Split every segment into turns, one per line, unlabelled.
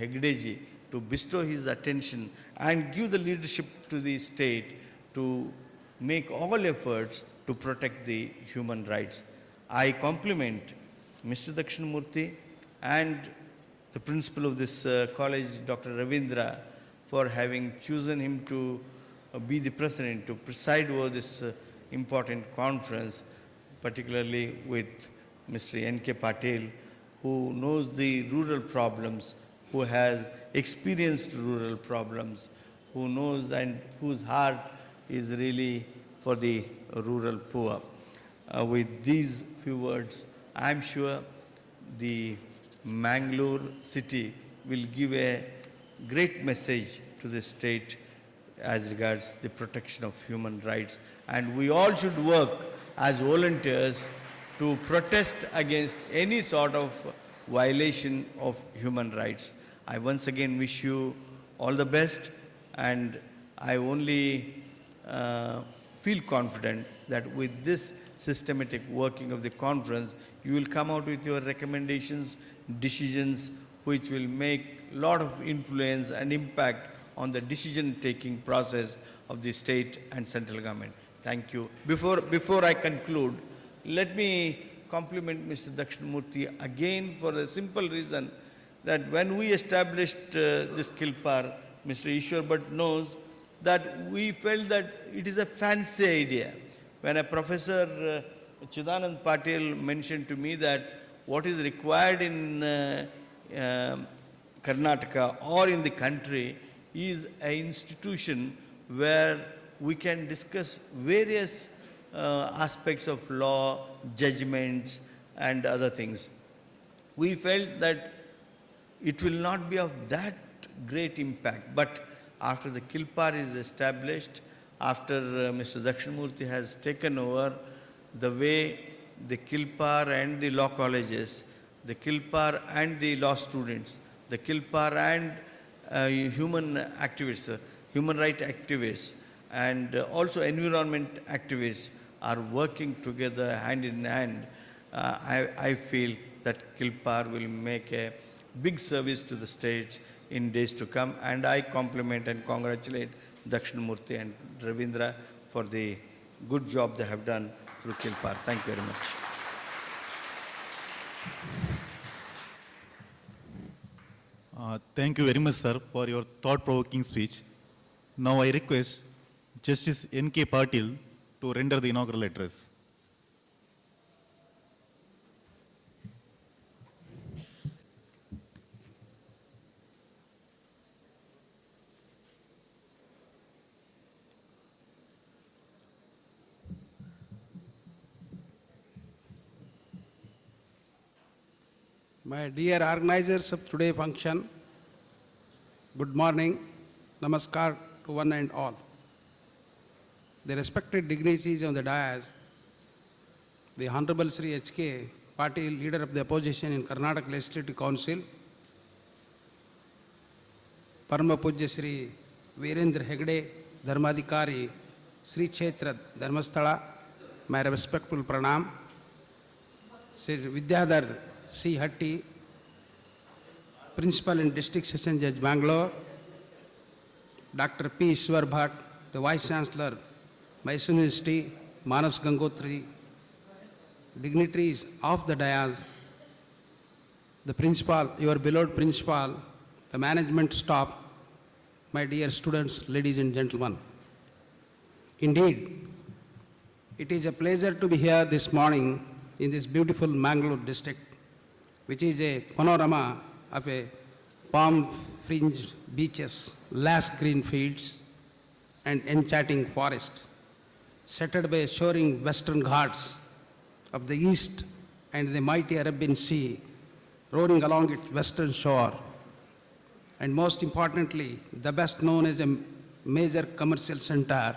Hegdeji to bestow his attention and give the leadership to the state to make all efforts to protect the human rights. I compliment Mr. Dakshinamurthy and the principal of this college, Dr. Ravindra, for having chosen him to be the president, to preside over this important conference, particularly with Mr. N.K. Patel, who knows the rural problems, who has experienced rural problems, who knows and whose heart is really for the rural poor. With these few words, I am sure the Mangalore city will give a great message to the state as regards the protection of human rights. And we all should work as volunteers to protest against any sort of violation of human rights. I once again wish you all the best, and I only feel confident that with this systematic working of the conference, you will come out with your recommendations, decisions, which will make a lot of influence and impact on the decision-taking process of the state and central government. Thank you. Before I conclude, let me compliment Mr. Dakshinamurthy again for the simple reason that when we established this Kilpar, Mr. Ishwar Bhatt knows that we felt that it is a fancy idea. When a Professor Chidanand Patil mentioned to me that what is required in Karnataka or in the country is an institution where we can discuss various aspects of law, judgments, and other things. We felt that it will not be of that great impact, but after the Kilpar is established, after Mr. Dakshinamurthy has taken over, the way the Kilpar and the law colleges, the Kilpar and the law students, the Kilpar and human activists, human rights activists, and also environment activists are working together hand in hand, I feel that Kilpar will make a big service to the states in days to come, and I compliment and congratulate Dakshinamurthy and Ravindra for the good job they have done through Kilpar. Thank you very much.
Thank you very much, sir, for your thought-provoking speech. Now I request Justice N.K. Patil to render the inaugural address.
My dear organizers of today's function, good morning, namaskar to one and all. The respected dignitaries on the dais, the Honorable Sri H.K. Patil, Leader of the Opposition in Karnataka Legislative Council, Parama Pujya Sri Virendra Hegde, Dharmadhikari, Sri Kshetra Dharmasthala, my respectful pranam, Sri Vidyadhar C. Hatti, Principal and District Session Judge Bangalore, Dr. P. Ishwar Bhatt, the Vice Chancellor, Mysore University, Manas Gangotri, dignitaries of the dais, the principal, your beloved principal, the management staff, my dear students, ladies and gentlemen. Indeed, it is a pleasure to be here this morning in this beautiful Mangalore district, which is a panorama of a palm-fringed beaches, lush green fields, and enchanting forest, settled by soaring western ghats of the east and the mighty Arabian Sea roaring along its western shore, and most importantly, the best known as a major commercial center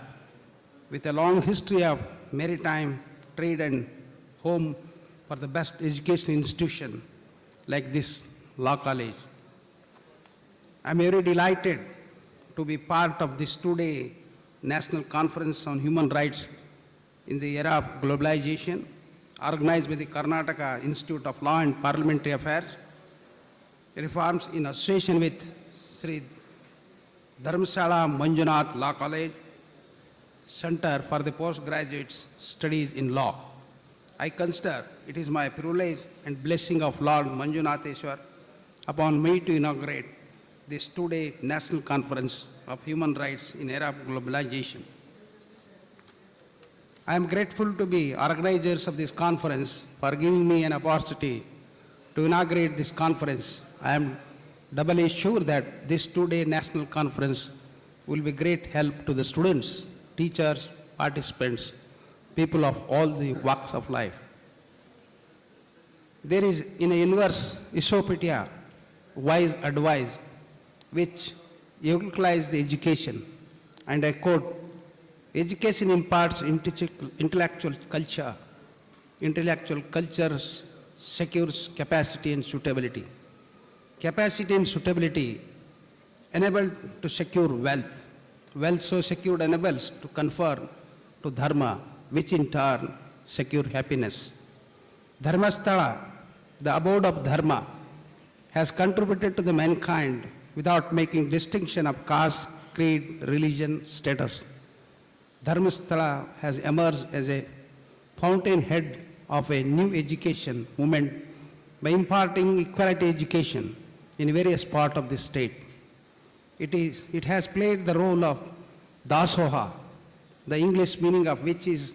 with a long history of maritime trade and home for the best education institution like this law college. I'm very delighted to be part of this two-day National Conference on Human Rights in the era of globalization, organized by the Karnataka Institute of Law and Parliamentary Affairs, reforms in association with Sri Dharmshala Manjunath Law College Center for the Postgraduate Studies in Law. I consider it is my privilege and blessing of Lord Manjunatheshwar upon me to inaugurate this two-day National Conference of Human Rights in Era of Globalization. I am grateful to the organizers of this conference for giving me an opportunity to inaugurate this conference. I am doubly sure that this two-day national conference will be great help to the students, teachers, participants, people of all the walks of life. There is in a universe Isopedia, wise advice, which equalizes the education, and I quote, education imparts intellectual culture. Intellectual cultures secures capacity and suitability. Capacity and suitability enable to secure wealth. Wealth so secured enables to confer to dharma, which in turn secure happiness. Dharmasthala, the abode of dharma, has contributed to the mankind without making distinction of caste, creed, religion, status. Dharmasthala has emerged as a fountainhead of a new education movement by imparting equality education in various parts of the state. It has played the role of dasoha, the English meaning of which is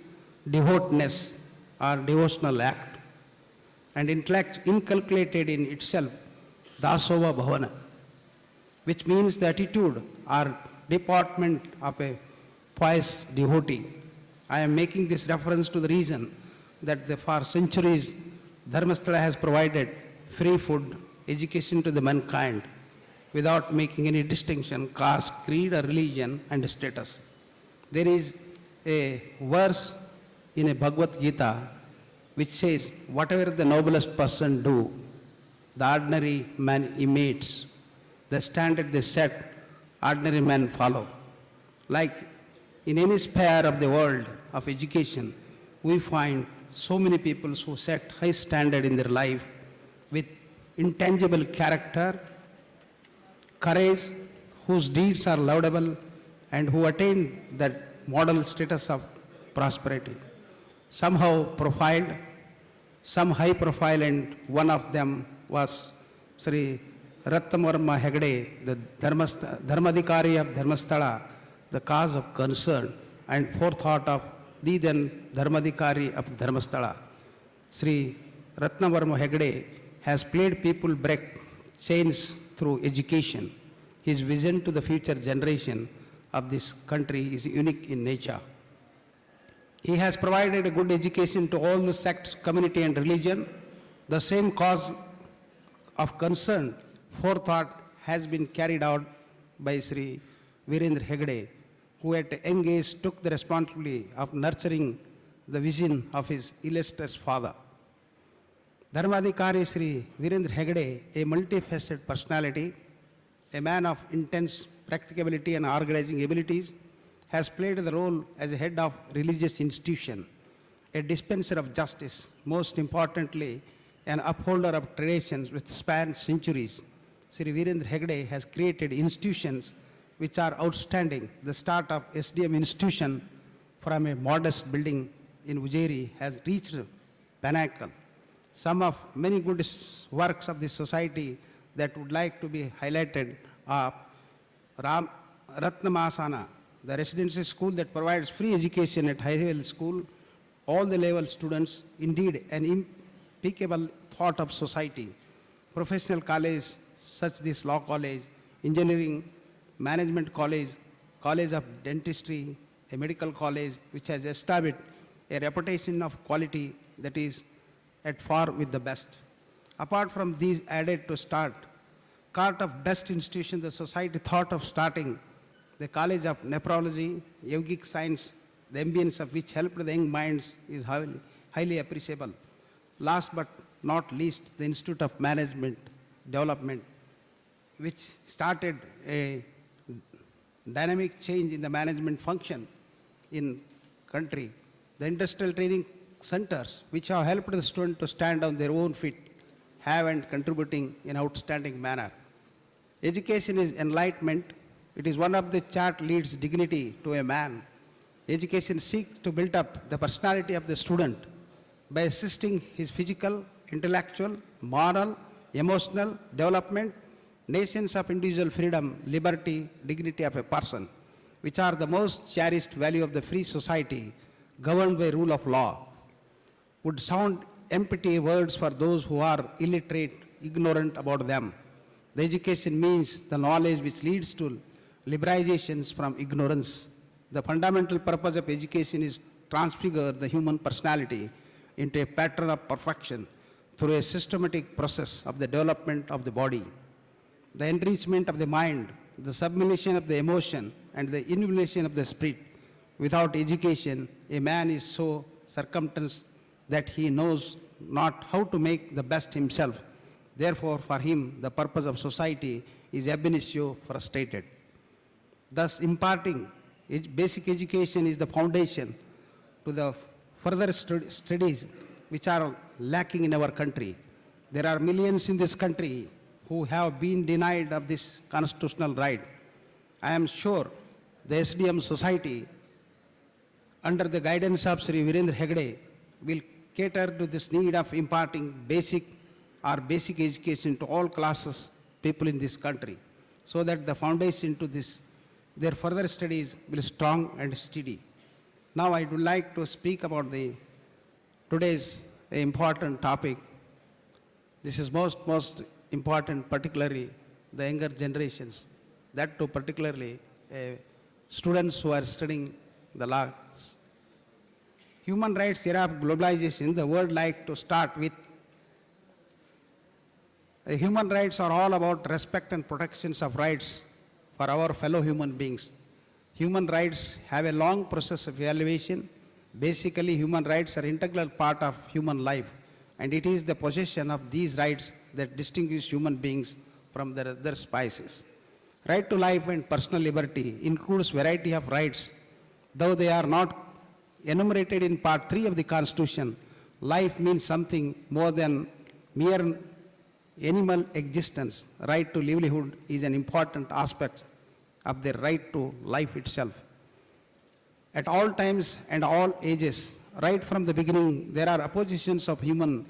devoutness or devotional act, and inculcated in itself dasova bhavana, which means the attitude or deportment of a pious devotee. I am making this reference to the reason that for centuries Dharmasthala has provided free food, education to the mankind without making any distinction, caste, creed or religion and status. There is a verse in a Bhagavad Gita which says, whatever the noblest person do, the ordinary man imitates. The standard they set, ordinary men follow. Like in any sphere of the world of education, we find so many people who set high standard in their life with intangible character, courage, whose deeds are laudable, and who attain that model status of prosperity. Somehow profiled, some high profile, and one of them was Sri Ratnavarma Hegde, the Dharmadhikari of Dharmasthala, the cause of concern and forethought of the then Dharmadhikari of Dharmasthala. Sri Ratnavarma Hegde has played people break chains through education. His vision to the future generation of this country is unique in nature. He has provided a good education to all the sects, community and religion. The same cause of concern, forethought has been carried out by Sri Virendra Hegde, who at a young age took the responsibility of nurturing the vision of his illustrious father. Dharmadhikari Sri Virendra Hegde, a multifaceted personality, a man of intense practicability and organizing abilities, has played the role as a head of religious institution, a dispenser of justice, most importantly, an upholder of traditions which span centuries. Sri Virendra Hegde has created institutions which are outstanding. The start of SDM institution from a modest building in Ujjairi has reached pinnacle. Some of many good works of this society that would like to be highlighted are Ratnamasana, the residency school that provides free education at high level school, all the level students, indeed an impeccable thought of society. Professional college such this law college, engineering, management college, college of dentistry, a medical college which has established a reputation of quality that is at par with the best. Apart from these added to start, cart of best institution the society thought of starting, the College of Nephrology, Yogic Science, the ambience of which helped the young minds is highly appreciable. Last but not least, the Institute of Management Development, which started a dynamic change in the management function in country. The industrial training centers, which have helped the student to stand on their own feet, have and contributing in outstanding manner. Education is enlightenment. It is one of the chart leads dignity to a man. Education seeks to build up the personality of the student by assisting his physical, intellectual, moral, emotional development, nations of individual freedom, liberty, dignity of a person, which are the most cherished value of the free society governed by rule of law, would sound empty words for those who are illiterate, ignorant about them. The education means the knowledge which leads to liberations from ignorance. The fundamental purpose of education is transfigure the human personality into a pattern of perfection through a systematic process of the development of the body, the enrichment of the mind, the sublimation of the emotion, and the illumination of the spirit. Without education, a man is so circumstanced that he knows not how to make the best himself. Therefore, for him, the purpose of society is ab initio frustrated. Thus, imparting basic education is the foundation to the further studies which are lacking in our country. There are millions in this country who have been denied of this constitutional right. I am sure the SDM society, under the guidance of Sri Virendra Hegde, will cater to this need of imparting basic education to all classes people in this country, so that the foundation to this, their further studies will be strong and steady. Now I would like to speak about today's important topic. This is most important, particularly the younger generations, that too particularly students who are studying the law. Human rights era of globalization, the world like to start with. Human rights are all about respect and protections of rights for our fellow human beings. Human rights have a long process of evaluation. Basically, human rights are integral part of human life, and it is the possession of these rights that distinguish human beings from their other species. Right to life and personal liberty includes variety of rights. Though they are not enumerated in Part 3 of the Constitution, life means something more than mere animal existence. Right to livelihood is an important aspect of the right to life itself. At all times and all ages, right from the beginning, there are oppositions of human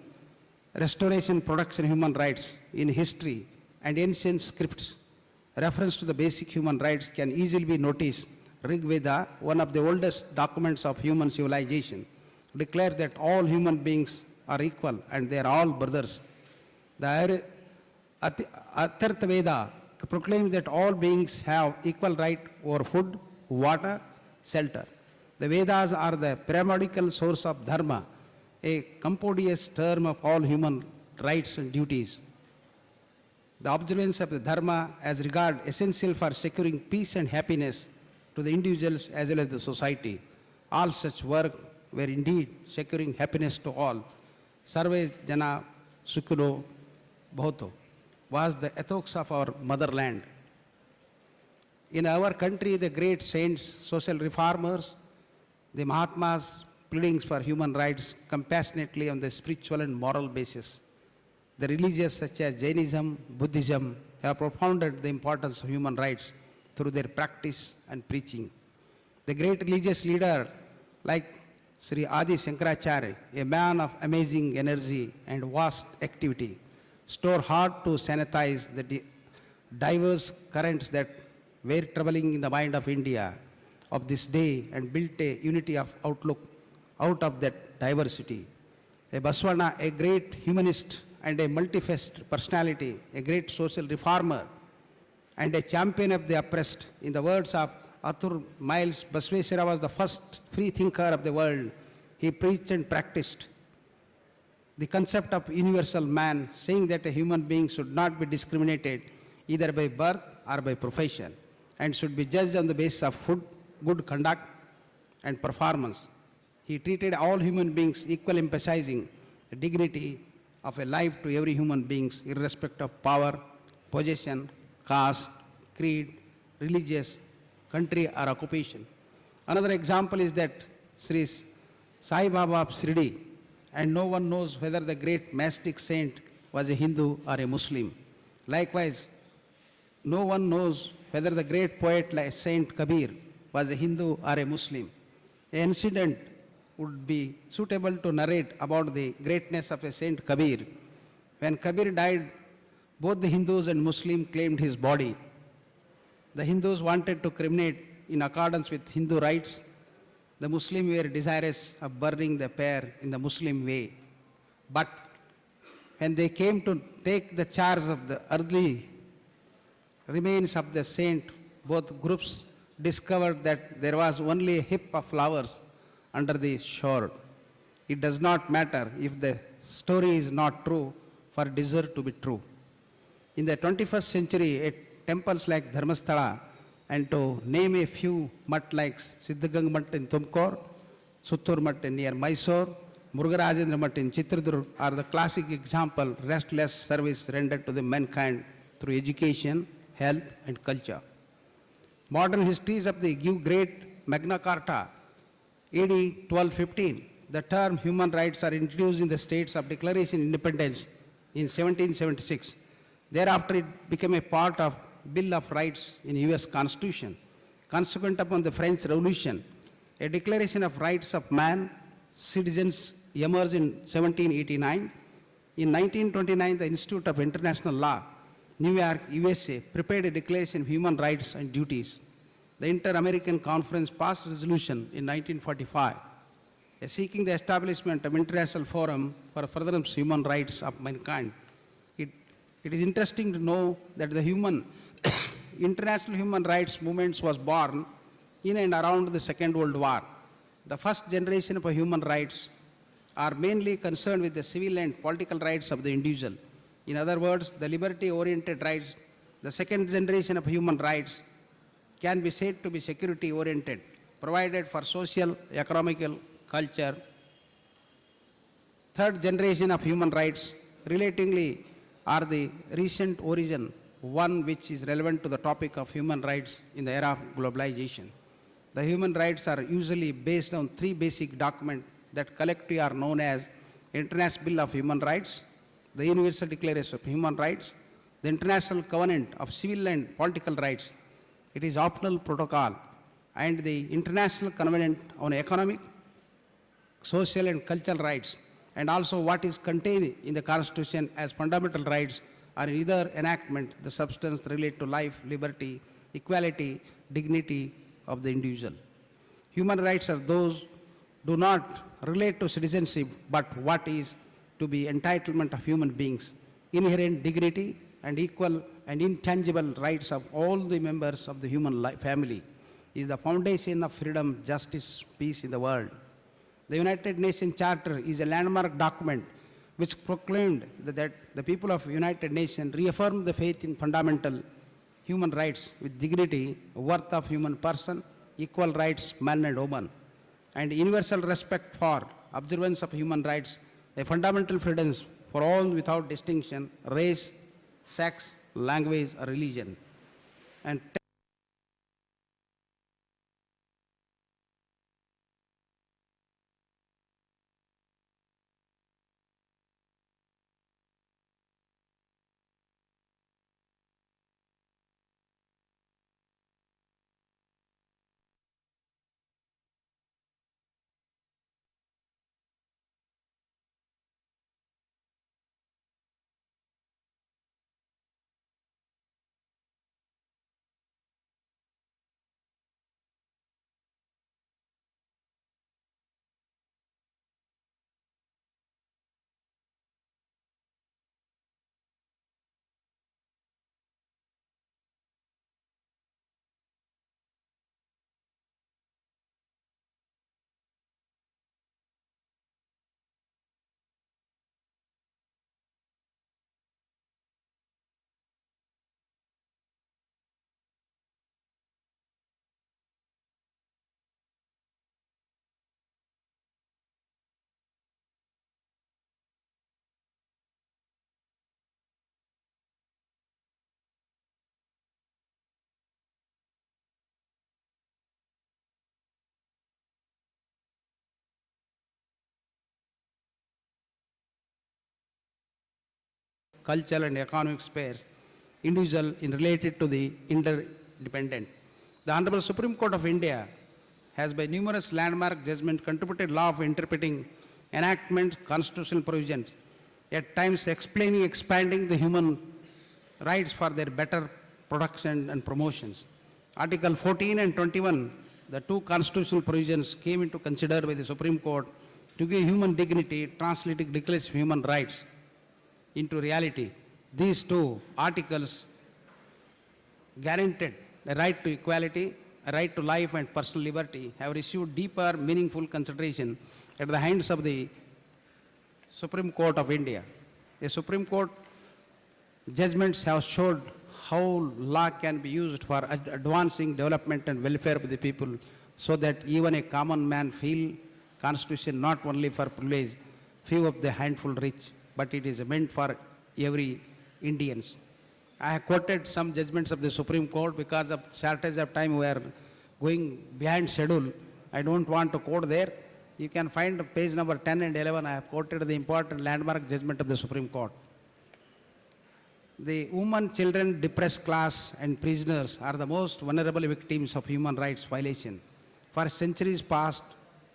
restoration, protection, human rights in history and ancient scripts. Reference to the basic human rights can easily be noticed. Rig Veda, one of the oldest documents of human civilization, declares that all human beings are equal and they are all brothers. The Atharva Veda proclaims that all beings have equal right over food, water, shelter. The Vedas are the primordial source of dharma, a compendious term of all human rights and duties. The observance of the dharma as regard essential for securing peace and happiness to the individuals as well as the society. All such work were indeed securing happiness to all. Sarve Jana Sukhino Bhoto was the ethos of our motherland. In our country, the great saints, social reformers, the Mahatmas, pleadings for human rights compassionately on the spiritual and moral basis. The religious such as Jainism, Buddhism have propounded the importance of human rights through their practice and preaching. The great religious leader like Sri Adi Shankaracharya, a man of amazing energy and vast activity, strove hard to sanitize the diverse currents that were troubling in the mind of India of this day and built a unity of outlook out of that diversity. A Baswana, a great humanist and a multifaceted personality, a great social reformer and a champion of the oppressed. In the words of Arthur Miles, Basveshwara was the first free thinker of the world. He preached and practiced the concept of universal man, saying that a human being should not be discriminated either by birth or by profession and should be judged on the basis of food, good conduct and performance. He treated all human beings equal, emphasizing the dignity of a life to every human being, irrespective of power, possession, caste, creed, religious, country or occupation. Another example is that Sri Sai Baba of Shirdi, and no one knows whether the great mystic saint was a Hindu or a Muslim. Likewise, no one knows whether the great poet like Saint Kabir was a Hindu or a Muslim. An incident would be suitable to narrate about the greatness of a Saint Kabir. When Kabir died, both the Hindus and Muslims claimed his body. The Hindus wanted to cremate in accordance with Hindu rites. The Muslims were desirous of burning the pair in the Muslim way. But when they came to take the charge of the earthly remains of the saint, both groups discovered that there was only a heap of flowers under the shore. It does not matter if the story is not true, for it deserves to be true. In the 21st century, at temples like Dharmasthala, and to name a few mutt like Siddhagang Mutt in Tumkur, Suttur Mutt near Mysore, Murugarajendra Mutt in Chitradurg are the classic example restless service rendered to the mankind through education, health and culture. Modern histories of the give great Magna Carta, AD 1215, the term human rights are introduced in the states of declaration of independence in 1776. Thereafter, it became a part of Bill of Rights in US Constitution. Consequent upon the French Revolution, a Declaration of Rights of Man, Citizens emerged in 1789. In 1929, the Institute of International Law, New York, USA, prepared a Declaration of Human Rights and Duties. The Inter-American Conference passed a resolution in 1945, seeking the establishment of International Forum for Furtherance of Human Rights of Mankind. It is interesting to know that the international human rights movement was born in and around the Second World War. The first generation of human rights are mainly concerned with the civil and political rights of the individual. In other words, the liberty-oriented rights. The second generation of human rights can be said to be security-oriented, provided for social, economical, culture. Third generation of human rights relatingly are the recent origin, one which is relevant to the topic of human rights in the era of globalization. The human rights are usually based on three basic documents that collectively are known as International Bill of Human Rights, the Universal Declaration of Human Rights, the International Covenant of Civil and Political Rights. It is optional protocol, and the International Covenant on Economic, Social and Cultural Rights, and also what is contained in the Constitution as fundamental rights are either enactment, the substance relate to life, liberty, equality, dignity of the individual. Human rights are those do not relate to citizenship, but what is to be entitlement of human beings, inherent dignity and equal and intangible rights of all the members of the human family is the foundation of freedom, justice, peace in the world. The United Nations Charter is a landmark document which proclaimed that the people of United Nations reaffirmed the faith in fundamental human rights with dignity, worth of human person, equal rights, man and woman, and universal respect for observance of human rights, a fundamental freedoms for all without distinction, race, sex, language, or religion. And cultural and economic spheres, individual in related to the interdependent. The Honorable Supreme Court of India has by numerous landmark judgments contributed law of interpreting enactment constitutional provisions, at times explaining, expanding the human rights for their better protection and promotions. Article 14 and 21, the two constitutional provisions came into consider by the Supreme Court to give human dignity, translating Declaration of Human Rights into reality. These two articles guaranteed the right to equality, a right to life and personal liberty, have received deeper, meaningful consideration at the hands of the Supreme Court of India. The Supreme Court judgments have showed how law can be used for advancing development and welfare of the people, so that even a common man feel Constitution not only for privilege, few of the handful rich, but it is meant for every Indians. I have quoted some judgments of the Supreme Court because of shortage of time. We are going behind schedule. I don't want to quote there. You can find page number 10 and 11. I have quoted the important landmark judgment of the Supreme Court. The women, children, depressed class, and prisoners are the most vulnerable victims of human rights violation. For centuries past,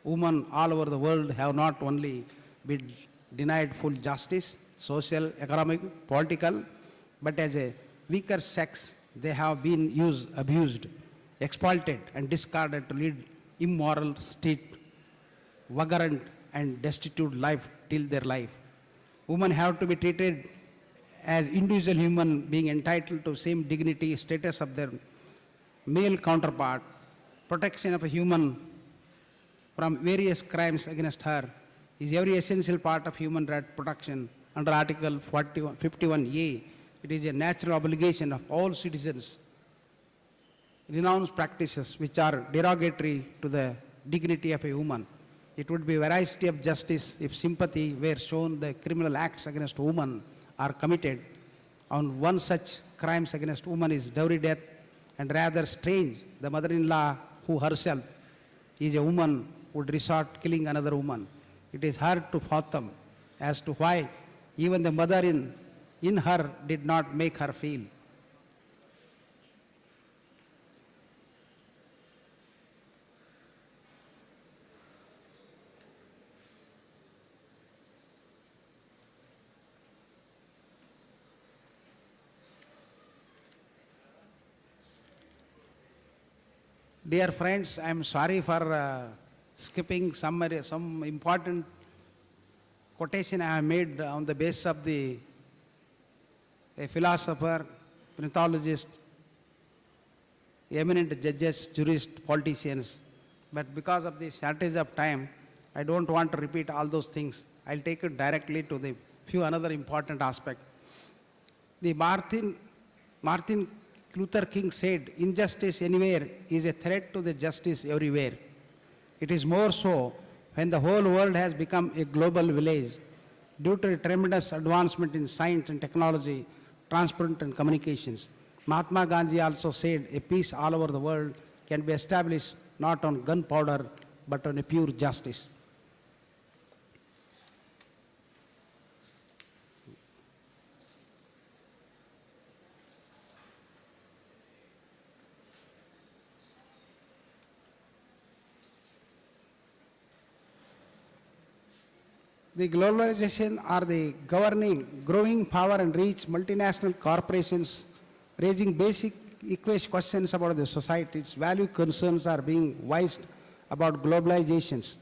women all over the world have not only been denied full justice, social, economic, political, but as a weaker sex, they have been used, abused, exploited, and discarded to lead immoral, street, vagrant, and destitute life till their life. Women have to be treated as individual human being entitled to same dignity, status of their male counterpart. Protection of a human from various crimes against her is every essential part of human right protection under Article 51A. It is a natural obligation of all citizens to renounce practices which are derogatory to the dignity of a woman. It would be veracity of justice if sympathy were shown the criminal acts against women are committed. On one such crimes against women is dowry death, and rather strange, the mother-in-law who herself is a woman would resort killing another woman. It is hard to fathom as to why even the mother in her did not make her feel. Dear friends, I am sorry for skipping some important quotation I have made on the basis of a philosopher, mythologist, eminent judges, jurists, politicians. But because of the shortage of time, I don't want to repeat all those things. I'll take it directly to the few another important aspect. The Martin Luther King said, injustice anywhere is a threat to the justice everywhere. It is more so when the whole world has become a global village due to a tremendous advancement in science and technology, transport and communications. Mahatma Gandhi also said a peace all over the world can be established not on gunpowder but on a pure justice. The globalization or the governing, growing power and reach multinational corporations raising basic questions about the society. Its value concerns are being voiced about globalizations.